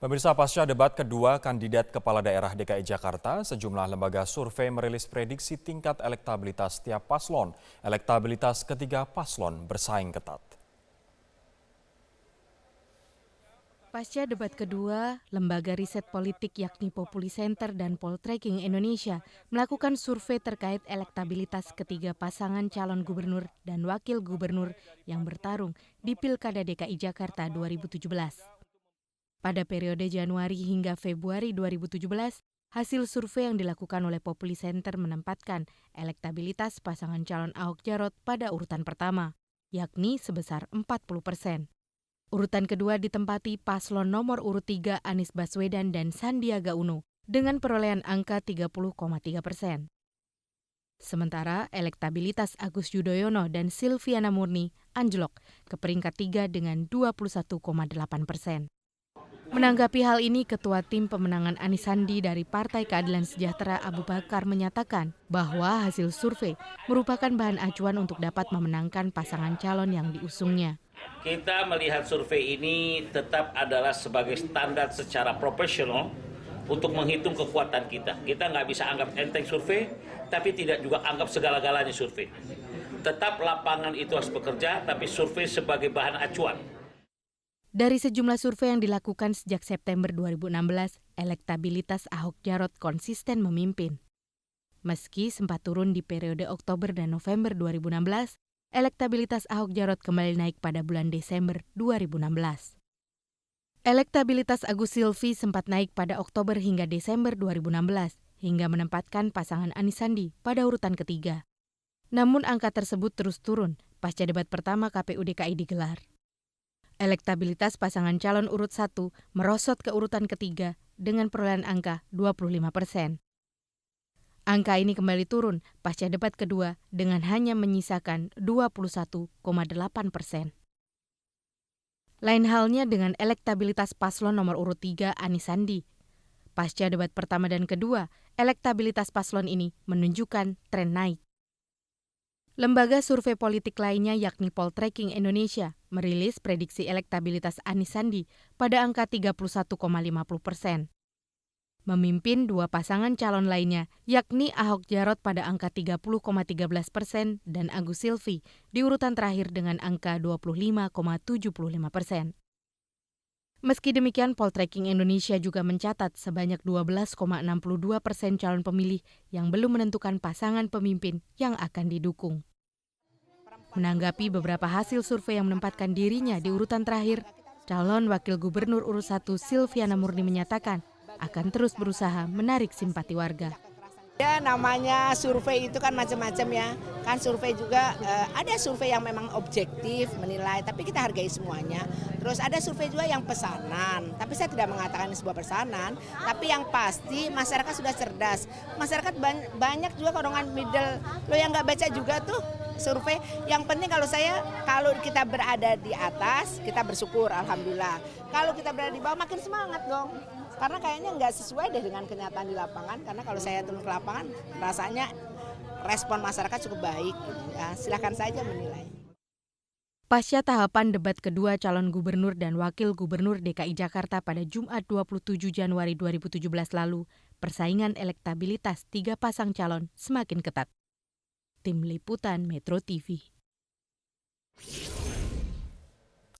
Pemirsa, pasca debat kedua kandidat kepala daerah DKI Jakarta, sejumlah lembaga survei merilis prediksi tingkat elektabilitas setiap paslon. Elektabilitas ketiga paslon bersaing ketat. Pasca debat kedua, lembaga riset politik yakni Populi Center dan Poltreking Indonesia melakukan survei terkait elektabilitas ketiga pasangan calon gubernur dan wakil gubernur yang bertarung di Pilkada DKI Jakarta 2017. Pada periode Januari hingga Februari 2017, hasil survei yang dilakukan oleh Populi Center menempatkan elektabilitas pasangan calon Ahok Jarot pada urutan pertama, yakni sebesar 40%. Urutan kedua ditempati paslon nomor urut 3 Anies Baswedan dan Sandiaga Uno dengan perolehan angka 30,3%. Sementara elektabilitas Agus Yudhoyono dan Silviana Murni anjlok ke peringkat 3 dengan 21,8%. Menanggapi hal ini, Ketua Tim Pemenangan Anies Sandi dari Partai Keadilan Sejahtera Abu Bakar menyatakan bahwa hasil survei merupakan bahan acuan untuk dapat memenangkan pasangan calon yang diusungnya. Kita melihat survei ini tetap adalah sebagai standar secara profesional untuk menghitung kekuatan kita. Kita nggak bisa anggap enteng survei, tapi tidak juga anggap segala-galanya survei. Tetap lapangan itu harus bekerja, tapi survei sebagai bahan acuan. Dari sejumlah survei yang dilakukan sejak September 2016, elektabilitas Ahok Jarot konsisten memimpin. Meski sempat turun di periode Oktober dan November 2016, elektabilitas Ahok Jarot kembali naik pada bulan Desember 2016. Elektabilitas Agus Silvi sempat naik pada Oktober hingga Desember 2016, hingga menempatkan pasangan Anies Sandi pada urutan ketiga. Namun angka tersebut terus turun pasca debat pertama KPU DKI digelar. Elektabilitas pasangan calon urut 1 merosot ke urutan ketiga dengan perolehan angka 25%. Angka ini kembali turun pasca debat kedua dengan hanya menyisakan 21,8%. Lain halnya dengan elektabilitas paslon nomor urut 3 Anies Sandi. Pasca debat pertama dan kedua, elektabilitas paslon ini menunjukkan tren naik. Lembaga survei politik lainnya yakni Poltreking Indonesia merilis prediksi elektabilitas Anies Sandi pada angka 31,50%. Memimpin dua pasangan calon lainnya yakni Ahok Jarot pada angka 30,13% dan Agus Silvi di urutan terakhir dengan angka 25,75%. Meski demikian, Poltreking Indonesia juga mencatat sebanyak 12,62% calon pemilih yang belum menentukan pasangan pemimpin yang akan didukung. Menanggapi beberapa hasil survei yang menempatkan dirinya di urutan terakhir, calon wakil gubernur urut 1 Silviana Murni menyatakan akan terus berusaha menarik simpati warga. Ya, namanya survei itu kan macam-macam ya. Kan survei juga ada survei yang memang objektif menilai, tapi kita hargai semuanya. Terus ada survei juga yang pesanan, tapi saya tidak mengatakan ini sebuah pesanan. Tapi yang pasti masyarakat sudah cerdas. Masyarakat banyak juga golongan middle. Lo yang nggak baca juga tuh survei. Yang penting kalau kita berada di atas, kita bersyukur, alhamdulillah. Kalau kita berada di bawah makin semangat dong. Karena kayaknya nggak sesuai deh dengan kenyataan di lapangan. Karena kalau saya turun ke lapangan, rasanya respon masyarakat cukup baik. Ya, silakan saja menilai. Pasca tahapan debat kedua calon gubernur dan wakil gubernur DKI Jakarta pada Jumat 27 Januari 2017 lalu, persaingan elektabilitas tiga pasang calon semakin ketat. Tim Liputan Metro TV.